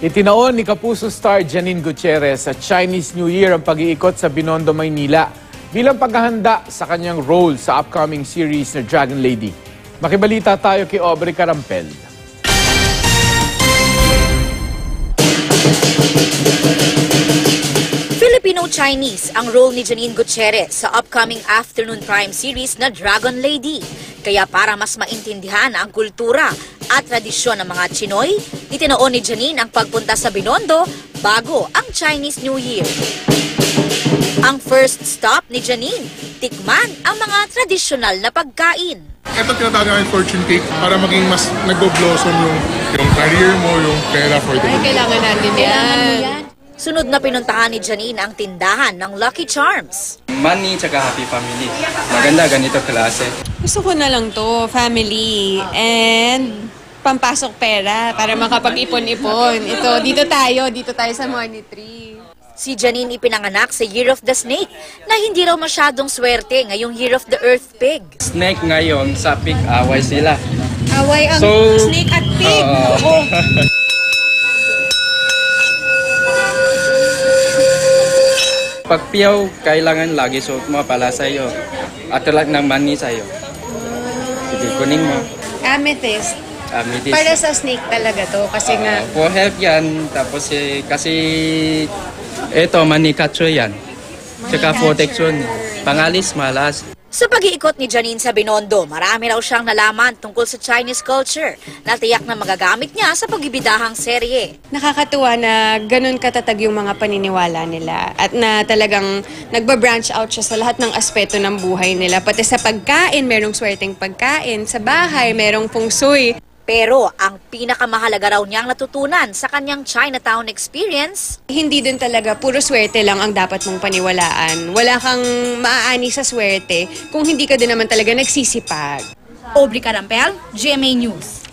Itinaon ni Kapuso star Janine Gutierrez sa Chinese New Year ang pag-iikot sa Binondo, Maynila bilang paghahanda sa kanyang role sa upcoming series na Dragon Lady. Makibalita tayo kay Aubrey Carampel. Filipino-Chinese ang role ni Janine Gutierrez sa upcoming afternoon prime series na Dragon Lady. Kaya para mas maintindihan ang kultura at tradisyon ng mga Chinoy, itinoon ni Janine ang pagpunta sa Binondo bago ang Chinese New Year. Ang first stop ni Janine, tikman ang mga tradisyonal na pagkain. Ito tinatawag namin fortune cake para maging mas nagbo-blossom yung career mo, yung pera for the Ay, kailangan natin yan. Sunod na pinuntahan ni Janine ang tindahan ng Lucky Charms. Money tsaka happy family. Maganda ganito klase. Gusto ko na lang to, family, and pampasok pera para makapag-ipon-ipon. Dito tayo sa Money Tree. Si Janine ipinanganak sa Year of the Snake na hindi raw masyadong swerte ngayong Year of the Earth Pig. Snake ngayon, sa pig, away sila. Away ang snake at pig. Pag piyaw, kailangan lagi suot mo pala sa'yo. At tulad ng money sa'yo. Sige, kunin mo. Amethyst. Amethyst. Para sa snake talaga to kasi nga. For health yan. Tapos kasi ito, money catcher yan. Tsaka protection. Pangalis, malas. Sa pag-iikot ni Janine sa Binondo, marami raw siyang nalaman tungkol sa Chinese culture na tiyak na magagamit niya sa pagbibidahang serye. Nakakatuwa na ganun katatag yung mga paniniwala nila at na talagang nagba-branch out siya sa lahat ng aspeto ng buhay nila. Pati sa pagkain, merong swerteng pagkain. Sa bahay, merong feng shui. Pero ang pinakamahalaga raw niyang natutunan sa kanyang Chinatown experience, Hindi dun talaga, puro swerte lang ang dapat mong paniwalaan. Wala kang maaani sa swerte kung hindi ka din naman talaga nagsisipag. Aubrey Carampel, GMA News.